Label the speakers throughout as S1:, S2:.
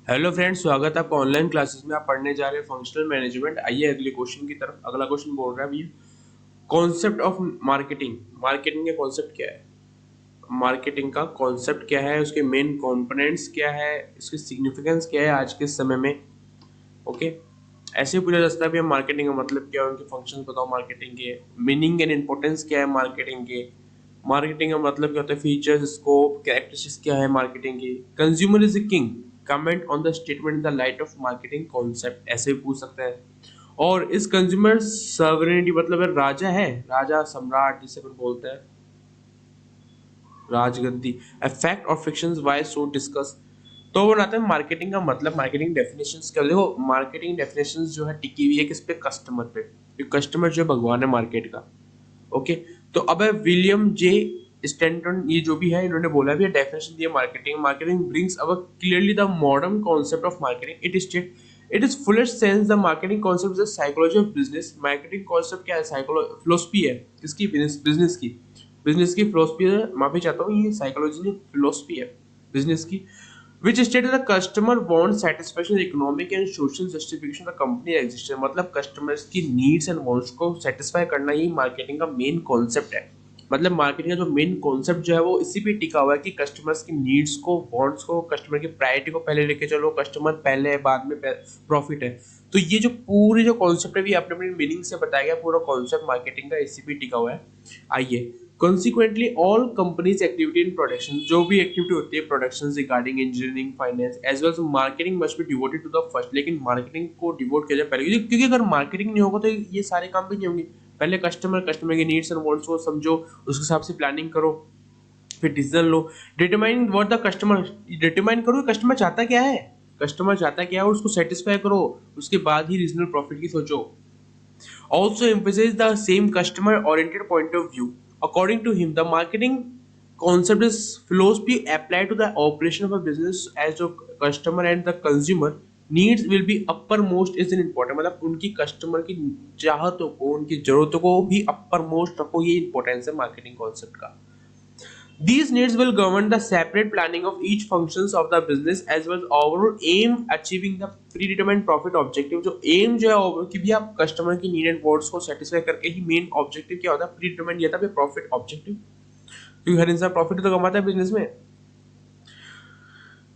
S1: Hello friends, स्वागत है आपका ऑनलाइन क्लासेस में। आप पढ़ने जा रहे हैं फंक्शनल मैनेजमेंट। आइए अगले क्वेश्चन की तरफ। अगला क्वेश्चन बोल रहा है अभी कॉन्सेप्ट ऑफ मार्केटिंग। मार्केटिंग का कॉन्सेप्ट क्या है? मार्केटिंग का कॉन्सेप्ट क्या है, उसके मेन कंपोनेंट्स क्या है, इसकी सिग्निफिकेंस क्या है आज के समय में। ओके, ऐसे पूछा जा सकता है भैया मार्केटिंग का मतलब क्या है, उनके फंक्शंस बताओ मार्केटिंग के, मीनिंग एंड इंपॉर्टेंस क्या है मार्केटिंग के, मार्केटिंग का मतलब क्या होता है, फीचर्स स्कोप कैरेक्टरिस्टिक्स क्या है मार्केटिंग की, consumer is the king, comment on the statement in the light of marketing concept, ऐसे भी पूछ सकते हैं। और इस कंज्यूमर सॉवरेनिटी मतलब है राजा है, राजा सम्राट जिसे अपन बोलते हैं, राजगद्दी, फैक्ट और फिक्शंस व्हाई सो डिस्कस। तो वो बनाते हैं मार्केटिंग का मतलब, मार्केटिंग डेफिनेशंस क्या। देखो मार्केटिंग डेफिनेशंस जो है टिकी हुई है किस पे, कस्टमर पे। कस्टमर जो है भगवान है मार्केट का। ओके, तो अब है विलियम जे स्टैंटन, ये जो भी है इन्होंने बोला भी है, डेफिनेशन दी है marketing. Marketing brings our clearly the modern concept of marketing. It is fullest sense the marketing concept is the psychology of business. Marketing concept क्या है, फिलोसफी है किसकी, बिजनेस की। बिजनेस की फिलोसफी है, माफी चाहता हूँ, ये साइकोलॉजी नहीं फिलोसफी है बिजनेस की। Which stated the customer wants satisfaction, economic and social justification of the company existence। मतलब कस्टमर्स की नीड्स एंड वांट्स को सेटिस्फाई करना ही मार्केटिंग का मेन कॉन्सेप्ट है। मतलब मार्केटिंग का जो मेन कॉन्सेप्ट जो है वो इसी पे टिका हुआ है कि कस्टमर्स की नीड्स को, वांट्स को, कस्टमर की प्रायोरिटी को पहले लेके चलो, कस्टमर पहले है बाद में प्रॉफिट है। तो ये जो पूरी जो कॉन्सेप्ट है भी अपने अपने मीनिंग से बताया गया, पूरा कॉन्सेप्ट मार्केटिंग का इसी पे टिका हुआ है। आइए, Consequently, all companies' activity in production, जो भी एक्टिविटी होती है production regarding engineering, finance as well as marketing must be devoted to the first. लेकिन मार्केटिंग को डिवोट किया जाए पहले, क्योंकि अगर मार्केटिंग नहीं होगा तो ये सारे काम भी नहीं होंगे। पहले कस्टमर की नीड्स एंड वांट्स को समझो, उसके हिसाब से प्लानिंग करो, फिर decision low. Determine what the customer, determine करो कस्टमर चाहता क्या है, कस्टमर चाहता क्या है और उसको सेटिस्फाई करो, उसके बाद ही रीजनल प्रॉफिट की सोचो। Also emphasizes the same customer-oriented point of view. According to him, the marketing concept is philosophy applied to the operation of a business as the customer and the consumer needs will be uppermost is an important। मतलब उनकी customer की चाहतों को, उनकी जरूरतों को भी uppermost रखो, ये इंपॉर्टेंस है मार्केटिंग कॉन्सेप्ट का। These needs will govern the separate planning of each functions of the business as well as overall aim achieving the predetermined profit objective। जो aim जो है कि भी आप कस्टमर की नीड एंड वांट्स को सेटिस्फाई करके ही मेन ऑब्जेक्टिव क्या होता है, प्रीडिटरमाइंड ये था प्रॉफिट ऑब्जेक्टिव, क्योंकि हर इंसान प्रॉफिट तो कमाता है बिजनेस में।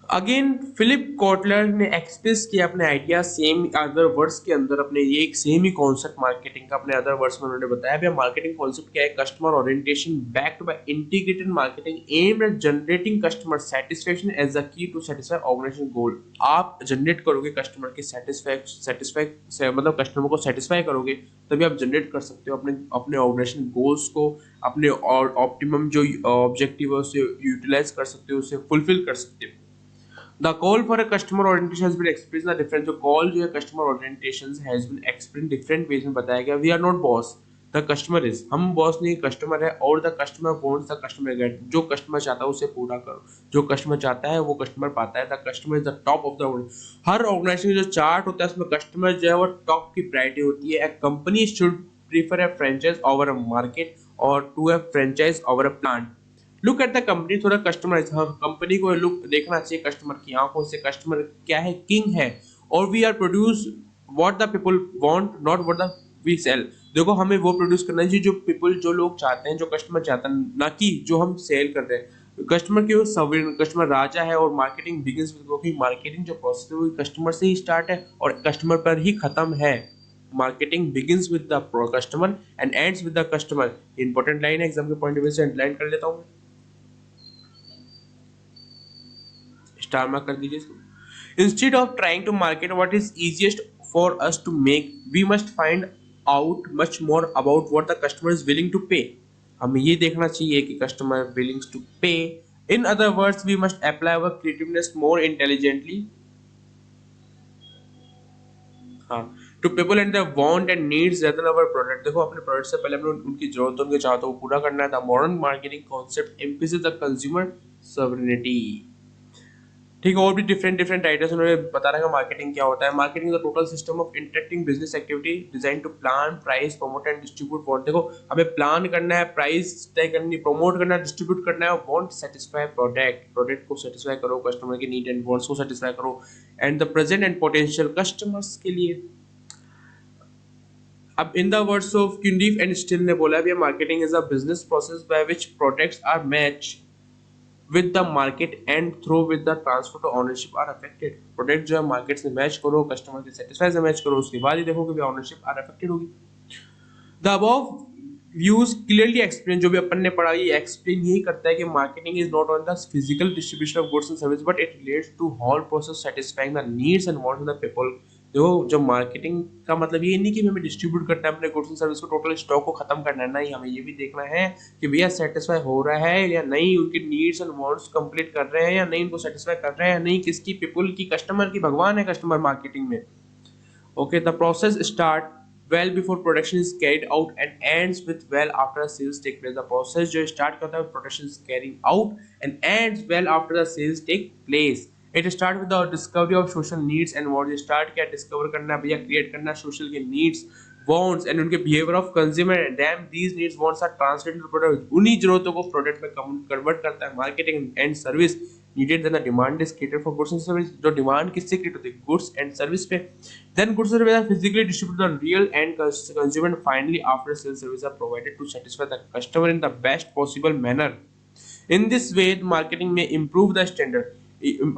S1: अगेन फिलिप कॉटलर ने एक्सप्रेस किया अपने आइडिया सेम अदर वर्ड्स के अंदर, अपने ये एक सेम ही कॉन्सेप्ट मार्केटिंग का अपने अदर वर्ड्स में उन्होंने बताया भैया मार्केटिंग कॉन्सेप्ट क्या है। Customer orientation backed by integrated marketing aimed at generating customer satisfaction as the key to satisfy organisation goal. आप जनरेट करोगे कस्टमर की सेटिस्फाई मतलब कस्टमर को सेटिस्फाई करोगे तभी आप जनरेट कर सकते हो अपने अपने ऑर्गेनाइजेशन गोल्स को, अपने और ऑप्टिमम जो ऑब्जेक्टिव है उसे यूटिलाइज कर सकते हो, उसे फुलफिल कर सकते हो। The call for a customer orientation has been expressed the different, जो call जो है customer orientation has been expressed different ways में बताया गया। We are not boss, the customer is, हम boss नहीं customer है, और the customer wants the customer get, जो customer चाहता है उसे पूरा करो, जो customer चाहता है वो customer पाता है। The customer is the top of the world। Her organization जो चार्ट होता है उसमें customer जो है वो top की प्रायोरिटी होती है। A company should prefer a franchise over a market or to a franchise over a plant। Look at the company थोड़ा कस्टमर, कंपनी को लुक देखना चाहिए कस्टमर की आंखों से। कस्टमर क्या है, किंग है, और we are produce what the people want not what the we sell. देखो हमें वो प्रोड्यूस करना चाहिए जो पीपल, जो लोग चाहते हैं, जो कस्टमर चाहता है, ना कि जो हम सेल कर रहे हैं। कस्टमर की सॉवरेन, कस्टमर राजा है, और मार्केटिंग बिगिंस विद, क्योंकि मार्केटिंग जो प्रोसेस है वो कस्टमर से ही स्टार्ट है और कस्टमर पर ही खत्म है। Marketing begins with the customer and ends with the customer. Important line है, एग्जाम के पॉइंट ऑफ व्यू से अंडरलाइन कर लेता हूँ, स्टार मार्क कर दीजिए इसको। Instead of trying to market what is easiest for us to make, we must find out much more about what the customer is willing to pay. हमें ये देखना चाहिए कि customer willings to pay. In other words we must apply our creativeness more intelligently, हाँ, to people and their want and needs rather our product. देखो अपने product से पहले हमें उनकी जरूरतों, उनके चाहतों को पूरा करना है। The modern marketing concept emphasis the consumer sovereignty. ठीक है, और भी डिफरेंट डिफरेंट राइटर्स उन्होंने बता रखा मार्केटिंग क्या होता है। Marketing is the total system of interacting business activity design to plan, price, promote and distribute want. देखो, हमें प्लान करना है, प्राइस तय करनी, प्रमोट करना है, डिस्ट्रीब्यूट करना है, वांट सेटिस्फाई प्रोडक्ट, प्रोडक्ट को सेटिस्फाई करो, कस्टमर के नीड एंड वांट्स को सेटिस्फाई करो, and the present and potential customers के लिए। अब in the words of Cundiff and Still ने बोला है, marketing is a business process by which products are match with the market and through with the transfer to ownership are affected। Product जो है market से match करो, customer के satisfy से match करो, उसके बाद ही देखो कि ऑनरशिप आर अफेक्टेड होगी। The above views clearly explain, जो भी अपन ने पढ़ा ये एक्सप्लेन यही करता है कि marketing is not on the physical distribution of goods and service but it relates to whole process satisfying the needs and wants of the people. देखो, जो मार्केटिंग का मतलब ये नहीं कि हमें डिस्ट्रीब्यूट करना है अपने गुड्स एंड सर्विस को, टोटल स्टॉक को खत्म करना है, नहीं, हमें ये भी देखना है कि भैया सेटिस्फाई हो रहा है या नहीं, उनके नीड्स एंड वांट्स कंप्लीट कर रहे हैं या नहीं, उनको सेटिस्फाई कर रहे हैं या नहीं, किसकी, पीपल की, कस्टमर की, भगवान है कस्टमर मार्केटिंग में। Okay, the process start well before production is carried out and ends with well after sales take place। The process जो start करता है production is carrying out and ends well after the sales take place। It start with the discovery of social needs and wants। start क्या discover करना भैया, create करना social के needs, wants and उनके behavior of consumer and then these needs wants are translated into product। उन्हीं जरूरतों को product में convert करता है marketing and service needed then the demand is catered for goods and service। जो demand किससे create होती है, goods and service पे, then goods and services are physically distributed to the real end consumer and finally after sales services are provided to satisfy the customer in the best possible manner। in this way marketing may improve the standard।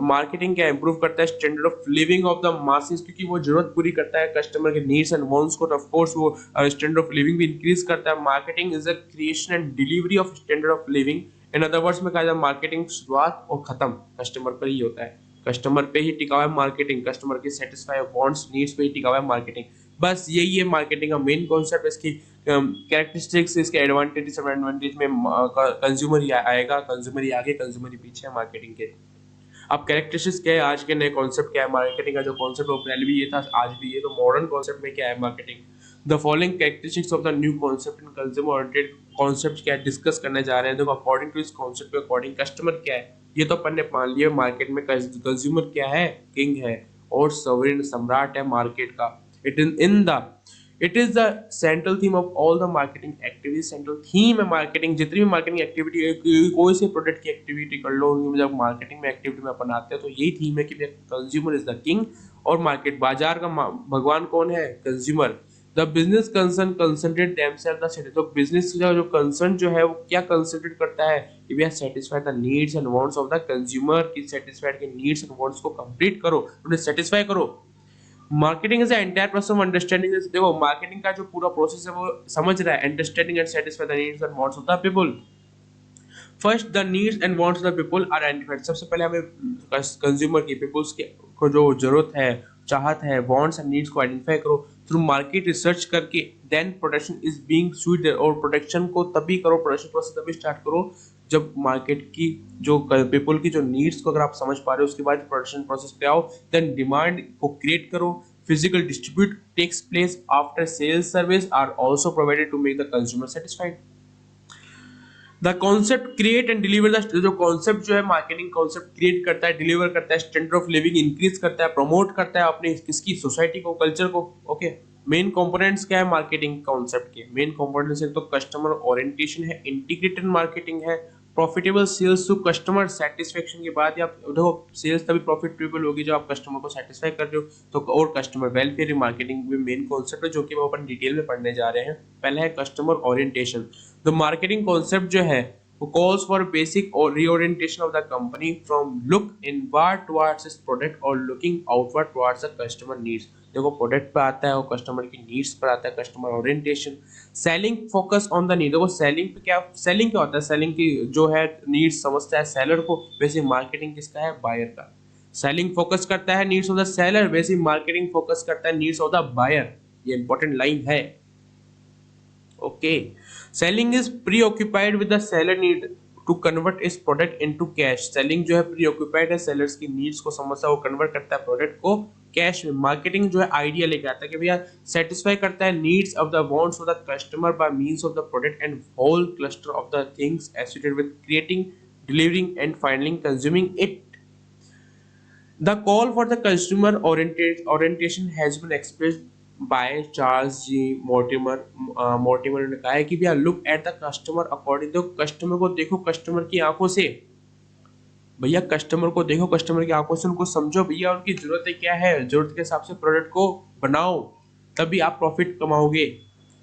S1: Marketing क्या improve करता है, standard of living of the masses, क्योंकि वो जरूरत पूरी करता है customer के नीड्स एंड वांट्स को, ऑफ कोर्स वो स्टैंडर्ड ऑफ लिविंग भी इंक्रीज करता है। Marketing is a creation and delivery of standard of living. In other words में कहा जाए मार्केटिंग शुरुआत और खत्म कस्टमर पर ही होता है, कस्टमर पे ही टिका हुआ है मार्केटिंग, कस्टमर के सेटिस्फाई वांट्स नीड्स पे ही टिका हुआ है मार्केटिंग। बस यही है मार्केटिंग का मेन कॉन्सेप्ट। इसकी कैरेक्टरिस्टिक्स, इसके एडवांटेज डिसएडवांटेज में कंज्यूमर ही आएगा, कंज्यूमर ही आगे, कंज्यूमर ही पीछे है मार्केटिंग के। अब कैरेक्टरिस्टिक्स क्या है, आज के नए कॉन्सेप्ट क्या है मार्केटिंग का, जो कॉन्सेप्ट वो पहले भी ये था आज भी ये, तो मॉडर्न कॉन्सेप्ट में क्या है marketing. The following characteristics of the new concept in consumer oriented concept क्या डिस्कस करने जा रहे हैं। देखो, अकॉर्डिंग टू इस कॉन्सेप्ट के अकॉर्डिंग कस्टमर क्या है, ये तो अपन ने मान लिया मार्केट में। कंज्यूमर क्या है, किंग है और सॉवरेन, सम्राट है मार्केट का। It is the central theme of all the marketing activity. Central theme है मार्केटिंग, जितनी भी मार्केटिंग एक्टिविटी, कोई से प्रोडक्ट की एक्टिविटी कर लो, जब मार्केटिंग में एक्टिविटी में अपन आते हैं तो यही थीम है कि कंज्यूमर इज द किंग और मार्केट, बाजार का भगवान कौन है, consumer. The business concern concentrate themselves the satisfy. तो बिजनेस का जो कंसर्न जो है वो क्या कंसंट्रेट करता है कि भैया satisfy the needs and wants of the consumer, की सेटिस्फाइड के नीड्स एंड वांट्स को कंप्लीट करो, उन्हें सेटिस्फाई करो। Marketing is entire process of understanding. देखो, मार्केटिंग का जो पूरा प्रोसेस है वो समझ रहा है, understanding and satisfy the needs and wants of the people. First the needs and wants of the people are identified. सबसे पहले हमें कंज्यूमर की, पीपल्स के को जो जरूरत है, चाहत है, वांट्स एंड नीड्स को आइडेंटिफाई करो थ्रू मार्केट रिसर्च करके। Then production is being sweet, और प्रोडक्शन को तभी करो, प्रोडक्शन प्रोसेस तभी स्टार्ट करो जब मार्केट की जो पीपल की जो नीड्स को अगर आप समझ पा रहे हो, उसके बाद प्रोडक्शन प्रोसेस पे आओ। देन डिमांड को क्रिएट करो। Physical distribute takes place after sales service are also provided to make the consumer satisfied. The concept create and deliver the, जो कॉन्सेप्ट जो है मार्केटिंग कॉन्सेप्ट क्रिएट करता है, डिलीवर करता है, स्टैंडर्ड ऑफ लिविंग इंक्रीज करता है, प्रमोट करता है अपने किसकी, सोसाइटी को, कल्चर को। ओके, मेन कंपोनेंट्स क्या है मार्केटिंग कॉन्सेप्ट के, मेन कंपोनेंट्स है तो कस्टमर ओरिएंटेशन है, इंटीग्रेटेड मार्केटिंग है, profitable sales to customer satisfaction के बाद आप देखो सेल्स तभी प्रॉफिटेबल होगी जब आप कस्टमर को सेटिस्फाई कर रहे हो, तो और कस्टमर वेलफेयर मार्केटिंग में मेन कॉन्सेप्ट है जो कि वो अपन डिटेल में पढ़ने जा रहे हैं। पहला है customer orientation. The marketing concept जो है वो calls for basic or reorientation of the company from look inward towards its product or looking outward towards the customer needs। देखो, प्रोडक्ट पे आता है और कस्टमर की नीड्स पर आता है, customer orientation. Selling focus on the need. देखो, सेलिंग पे क्या, सेलिंग क्या होता है, सेलिंग की जो है नीड्स समझता है सेलर को, वैसे मार्केटिंग किसका है, बायर का। सेलिंग फोकस करता है नीड्स ऑफ द सेलर, वैसे मार्केटिंग फोकस करता है नीड्स ऑफ द बायर। ये इंपॉर्टेंट लाइन है। Okay, selling is preoccupied with the seller need to convert its product into cash। selling जो है preoccupied है, sellers की needs को समझता है, वो convert करता है प्रोडक्ट को कैश में। मार्केटिंग जो है आइडिया लेके आता है कि भैया सेटिस्फाई करता है needs of the wants of the customer by means of the product and whole cluster of the things associated with creating, delivering and finally consuming it. The call for the consumer orientation has been expressed by Charles G. Mortimer. Mortimer ने कहा है कि भैया look at the customer according to customer को देखो customer की आंखों से, भैया कस्टमर को देखो कस्टमर की आंखों से, उनको समझो भैया उनकी जरूरतें क्या है, जरूरत के हिसाब से प्रोडक्ट को बनाओ, तभी आप प्रॉफिट कमाओगे।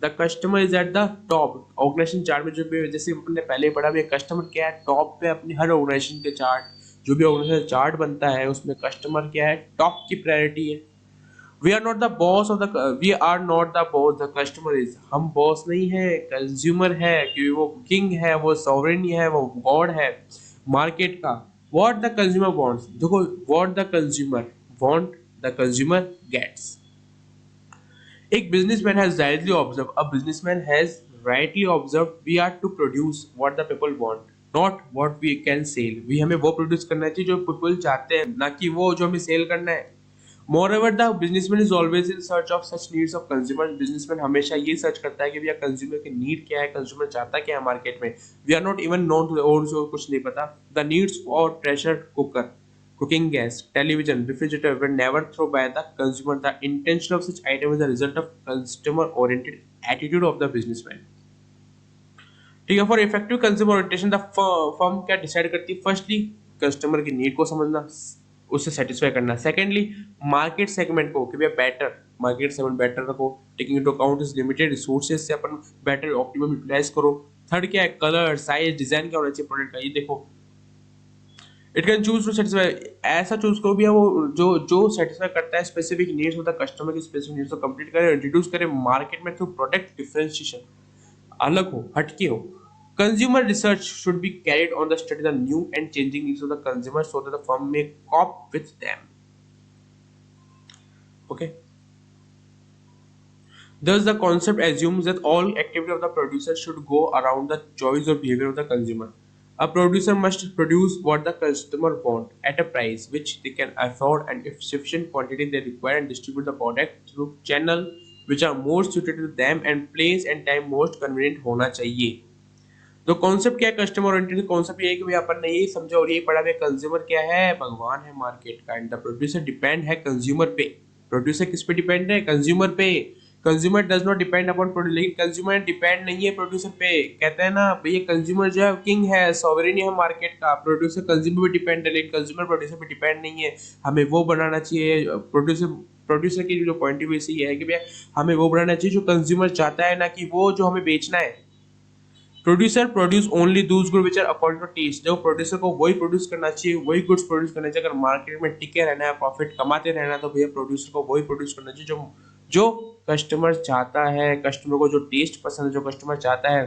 S1: The customer is at the top. Organisation chart में जो भी जैसे हमने पहले पढ़ा भी, कस्टमर क्या है टॉप पे अपनी हर ऑर्गेनाइजेशन के चार्ट, जो भी ऑर्गेनाइजेशन चार्ट बनता है उसमें कस्टमर क्या है टॉप की प्रायोरिटी है। We are not the boss of the we are not the boss, the customer is. हम बॉस नहीं है, कंज्यूमर है, क्योंकि वो किंग है, वो सॉवरेन है, वो गॉड है मार्केट का। व्हाट द कंज्यूमर वांट्स, देखो what the consumer want the consumer gets. एक businessman has rightly observe, a businessman has rightly observe, we are to produce what the people want not what we can sell. We हमें वो produce करना चाहिए जो people चाहते हैं, ना कि वो जो हमें सेल करना है। Moreover, the businessman is always in search of such needs of consumer. Businessman हमेशा ये सर्च करता है कि भैया कंज्यूमर की नीड क्या है, कंज्यूमर चाहता क्या है मार्केट में। We are not even known to, और जो कुछ नहीं पता। The needs for pressure cooker, cooking gas, television, refrigerator were never thrown by the consumer. The intention of such item is the result of customer-oriented attitude of the businessman. ठीक है, for effective consumer orientation the firm क्या decide करती है, firstly customer की need को समझना, उससे satisfy करना। सेकेंडली मार्केट सेगमेंट को कि भैया बेटर मार्केट सेगमेंट बेटर रखो, taking into account is limited resources से अपन बेटर ऑप्टिमम यूटिलाइज करो। थर्ड क्या है, कलर साइज डिजाइन क्या होना चाहिए प्रोडक्ट का, ये देखो। It can choose to satisfy, ऐसा चूज करो भैया वो जो सेटिस्फाई करता है specific needs of the customer की स्पेसिफिक नीड्स को कंप्लीट करे, इंट्रोड्यूस करे मार्केट में थ्रू प्रोडक्ट डिफरेंशिएशन, अलग हो, हटके हो। Consumer research should be carried on the study the new and changing needs of the consumer so that the firm may cope with them. Okay. Thus, the concept assumes that all activity of the producer should go around the choice or behavior of the consumer. A producer must produce what the customer want at a price which they can afford, and if sufficient quantity they require, and distribute the product through channel which are most suited to them and place and time most convenient होना चाहिए। तो concept क्या है customer oriented, concept ये है कि भाई अपन ने यही समझा और यही पढ़ा है, कंज्यूमर क्या है, भगवान है मार्केट का, एंड द प्रोड्यूसर डिपेंड है कंज्यूमर पे। प्रोड्यूसर किस पे डिपेंड है, कंज्यूमर पे। Consumer does not depend upon producer, लेकिन कंज्यूमर डिपेंड नहीं है प्रोड्यूसर पे। कहते हैं ना भैया कंज्यूमर जो है किंग है, सॉवरेन है मार्केट का, प्रोड्यूसर कंज्यूमर पे डिपेंड है, लेकिन कंज्यूमर प्रोड्यूसर पे डिपेंड नहीं है। हमें वो बनाना चाहिए, प्रोड्यूसर की जो पॉइंट ऑफ व्यू से ये है कि भैया हमें वो बनाना चाहिए जो कंज्यूमर चाहता है, ना कि वो जो हमें बेचना है। Producer produce only those good which are according to taste, जो प्रोड्यूसर को वही प्रोड्यूस करना चाहिए, वही गुड्स प्रोड्यूस करना चाहिए। अगर मार्केट में टिके रहना है, प्रॉफिट कमाते रहना है, तो भैया प्रोड्यूसर को वही प्रोड्यूस करना चाहिए जो कस्टमर चाहता है, कस्टमर को जो टेस्ट पसंद है, जो कस्टमर चाहता है।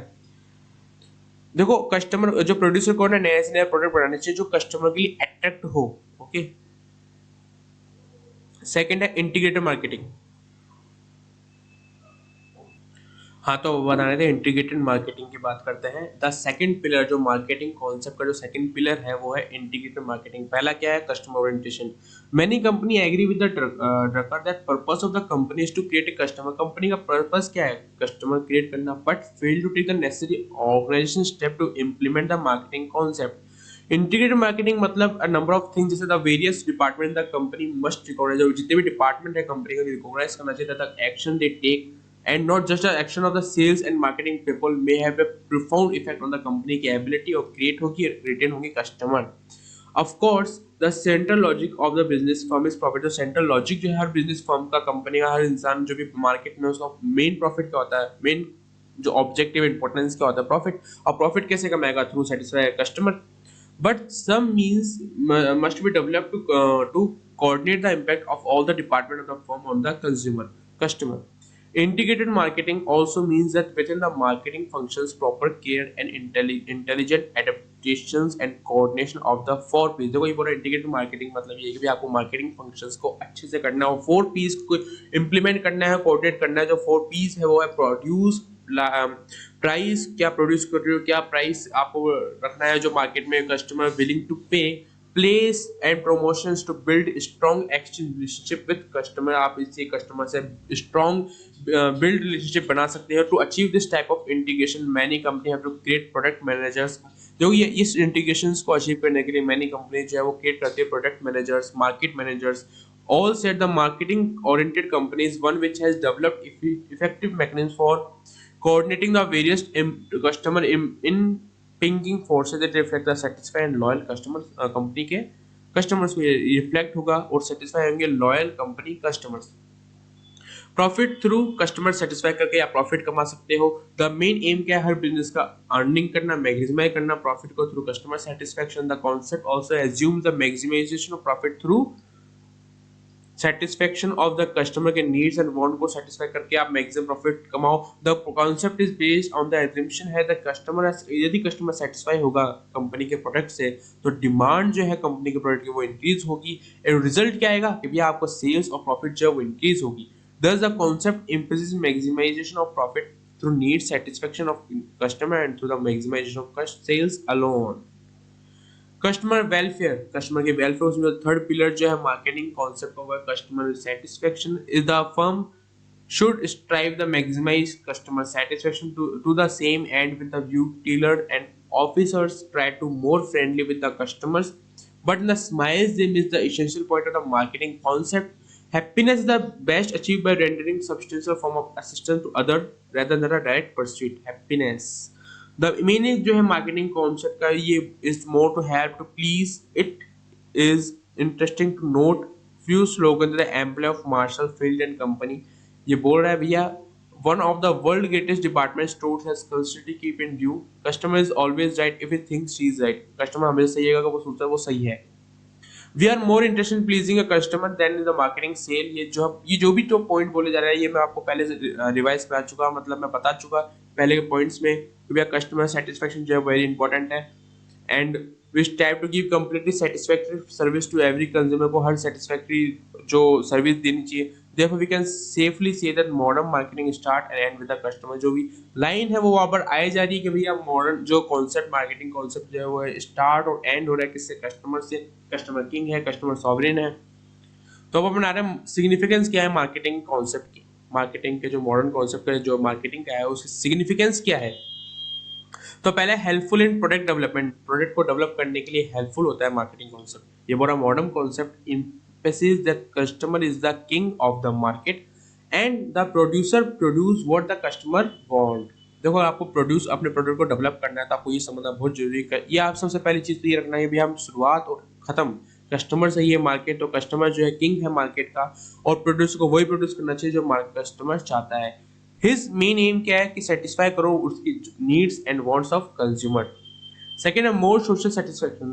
S1: देखो कस्टमर जो प्रोड्यूसर को ना नया से नया प्रोडक्ट बनाना चाहिए जो कस्टमर के लिए अट्रैक्ट हो। ओके। सेकंड है इंटीग्रेटेड मार्केटिंग। हाँ, तो बता रहे थे इंटीग्रेटेड मार्केटिंग की बात करते हैं। द सेकंड पिलर जो मार्केटिंग कॉन्सेप्ट का जो सेकंड पिलर है वो है इंटीग्रेटेड मार्केटिंग। पहला क्या है, customer orientation. Many company agree with the Drucker that purpose of the company is to create a customer. Company का पर्पस क्या है, कस्टमर क्रिएट करना, but fail to take the necessary organisation step to implement the marketing concept. Integrated marketing मतलब a number of things, जैसे the various department the company must recognise, जितने भी department है company को recognise करना चाहिए that the action they take and not just the action of the sales and marketing people may have a profound effect on the company की ability और create होगी retain होंगे customer। Of course the central logic of the business firm is profit। जो central logic जो है हर business firm का, company का, हर इंसान जो भी मार्केट में उसका मेन प्रॉफिट क्या होता है, मेन जो ऑब्जेक्टिव इंपॉर्टेंस क्या होता है, प्रॉफिट। और प्रॉफिट कैसे कमाएगा, through satisfy customer. But some means must be developed to coordinate the impact of all the department of the firm on the customer. Integrated marketing also means that within the marketing functions proper care and intelligent adaptations and coordination of the 4 P's। देखो ये पूरा integrated marketing मतलब ये है कि भी आपको marketing functions को अच्छे से करना है और 4 P's को इम्प्लीमेंट करना है, कोऑर्डिनेट करना है। जो 4 P's है वो है प्रोड्यूस, प्राइस क्या प्रोड्यूस कर रहे हो, क्या प्राइस आपको रखना है जो मार्केट में customer willing to pay, place and promotions to build strong exchange relationship with customer. आप इससे कस्टमर से स्ट्रॉन्ग बिल्ड रिलेशनशिप बना सकते हैं। To achieve this type of integration many company have to create product managers. जो ये इस integrations को अचीव करने के लिए मैनी कंपनी जो है वो क्रिएट करती है product managers, market managers. All said the marketing oriented company is one which has developed effective mechanisms for coordinating the various customer in pinging forces that reflect the satisfied and loyal customers। Company के customers में reflect होगा और satisfy होंगे loyal company customers. Profit through customer satisfy करके आप profit कमा सकते हो। द मेन एम क्या है हर बिजनेस का? अर्निंग करना, मैक्सिमाइज करना प्रॉफिट को through customer satisfaction. The concept also assume the maximisation of profit through satisfaction of the customer के नीड्स एंड वांट को सेटिस्फाई करके आप मैक्सिमम प्रॉफिट कमाओ। The concept is based on the assumption है the customer, यदि customer satisfy होगा company के product से तो डिमांड जो है कंपनी के प्रोडक्ट की वो इंक्रीज होगी। एंड रिजल्ट क्या आएगा कि भैया आपको सेल्स और प्रॉफिट जो है वो इंक्रीज होगी। Thus the concept emphasizes maximization of profit through need satisfaction of customer and through the maximization of sales alone। Customer welfare, customer के वेलफेयर उसमें थर्ड पिलर जो है marketing concept of customer satisfaction is the firm should strive to maximize customer satisfaction to the same end with the view tailored and officers try to more friendly with the customers but the smiles them is the essential point of the marketing concept। Happiness is the best achieved by rendering substantial form of assistance to other rather than a direct pursuit happiness। The meaning जो है marketing concept का ये is more to help to please। It is interesting to note few slogans that the employee of Marshall Field and Company ये बोल रहा है भैया one of the world greatest department stores has consistently keep in view customer is always right if he thinks she is right. Customer हमेशा सही है, वो सोचता है वो सही है। We are more interested in pleasing a customer than in the marketing sale. ये जो भी तो पॉइंट बोले जा रहा है ये मैं आपको पहले से रिवाइज करा चुका, मतलब मैं बता चुका पहले के पॉइंट्स में कि भैया कस्टमर सेटिस्फेक्शन जो है वेरी इंपॉर्टेंट है। And we strive to give completely satisfactory service to every consumer को हर सेटिस्फैक्टरी जो सर्विस देनी चाहिए। Therefore we can safely say that modern marketing start and end with the customer। जो भी लाइन है वो वहाँ पर आई जा रही है कि भैया मॉडर्न जो कॉन्सेप्ट मार्केटिंग कॉन्सेप्ट जो है वो स्टार्ट और एंड हो रहा है किससे? कस्टमर से। कस्टमर किंग है, कस्टमर सॉवरेन है। तो अब अपन आ रहे हैं सिग्निफिकेंस क्या है मार्केटिंग कॉन्सेप्ट की। मार्केटिंग के जो मॉडर्न कॉन्सेप्ट का जो मार्केटिंग का है उसकी सिग्निफिकेंस क्या है? तो पहले helpful in product development, product को डेवलप करने के लिए हेल्पफुल होता है मार्केटिंग कॉन्सेप्ट। ये बड़ा modern concept emphasizes that customer is the king of the market and the producer produce what the customer want। देखो आपको प्रोड्यूस अपने प्रोडक्ट को डेवलप करना है तो आपको ये समझना बहुत जरूरी है। ये आप सबसे पहली चीज तो ये रखना है भी हम शुरुआत और खत्म कस्टमर से ही है मार्केट। तो कस्टमर जो है किंग है मार्केट का और प्रोड्यूसर को वही प्रोड्यूस करना चाहिए जो कस्टमर चाहता है। हिज मेन एम क्या है कि सेटिस्फाई करो उसकी needs and wants of consumer. Second है more social satisfaction.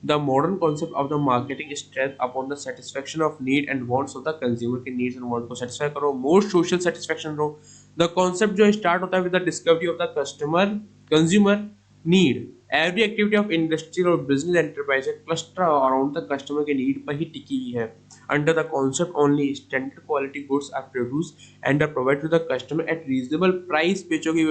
S1: The modern concept of the marketing is stressed upon the satisfaction of need and wants of the consumer के needs and wants को satisfy करो, more social satisfaction रहो। The concept जो start होता है with the discovery of the consumer need। Every activity of industry or business enterprise cluster around the customer के need पर ही टिकी हुई है। Under the concept only standard quality goods are produced and are provided to the customer at reasonable price पे, जो कि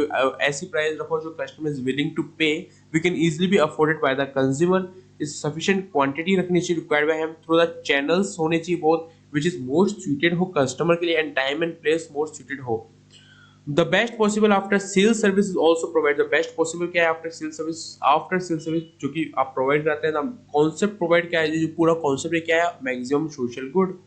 S1: ऐसी price रखो जो customer is willing to pay, we can easily be afforded by the consumer। इस sufficient quantity रखनी चाहिए required by हम थ्रू द चैनल्स होने चाहिए बहुत विच इज मोस्ट सूटेड हो कस्टमर के लिए and time and place most suited हो। The best possible after sales service is also provide. The best possible क्या है after sales service? After sales service जो कि आप प्रोवाइड करते हैं ना कॉन्सेप्ट प्रोवाइड क्या है, जो पूरा कॉन्सेप्ट क्या है? Maximum social good.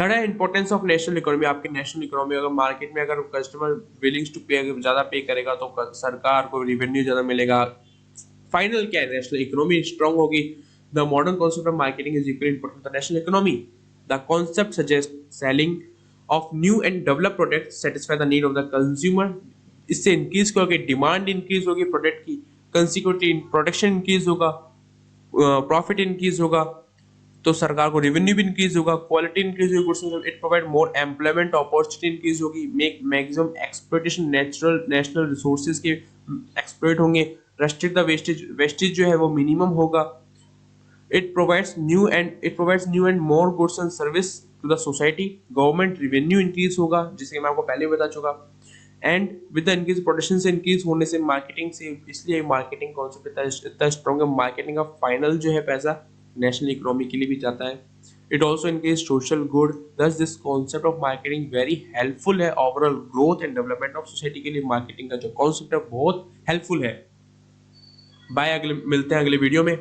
S1: थर्ड है इंपॉर्टेंस ऑफ नेशनल इकोनॉमी। आपके नेशनल इकोनॉमी अगर मार्केट में अगर कस्टमर विलिंग्स टू पे ज्यादा पे करेगा तो सरकार को रेवेन्यू ज्यादा मिलेगा। फाइनल क्या है? नेशनल इकोनॉमी स्ट्रांग होगी। The modern concept of marketing is equally important for the national economy. The concept suggest selling of new and develop product satisfy the need of the consumer. इससे increase करोगे demand increase होगी product की, consequently production increase होगा, profit increase होगा तो सरकार को revenue भी इंक्रीज होगा, क्वालिटी इंक्रीज होगी, it provide more employment opportunity increase होगी, make maximum exploitation national resources के एक्सप्लॉइट होंगे, रेस्ट्रिक्ट द वेस्टेज जो है वो मिनिमम होगा। It provides new and more goods and service to the society, government revenue increase होगा जिसके मैं आपको पहले बता चुका। And with the increase production से इंक्रीज होने से मार्केटिंग से, इसलिए मार्केटिंग कॉन्सेप्ट इतना स्ट्रॉन्ग है। मार्केटिंग का फाइनल जो है पैसा नेशनल इकोनॉमी के लिए भी जाता है। It also increase social good. Thus this concept of marketing very helpful है overall growth and development of society के लिए। मार्केटिंग का जो कॉन्सेप्ट है बहुत हेल्पफुल है। बाय, अगले मिलते हैं अगले वीडियो में।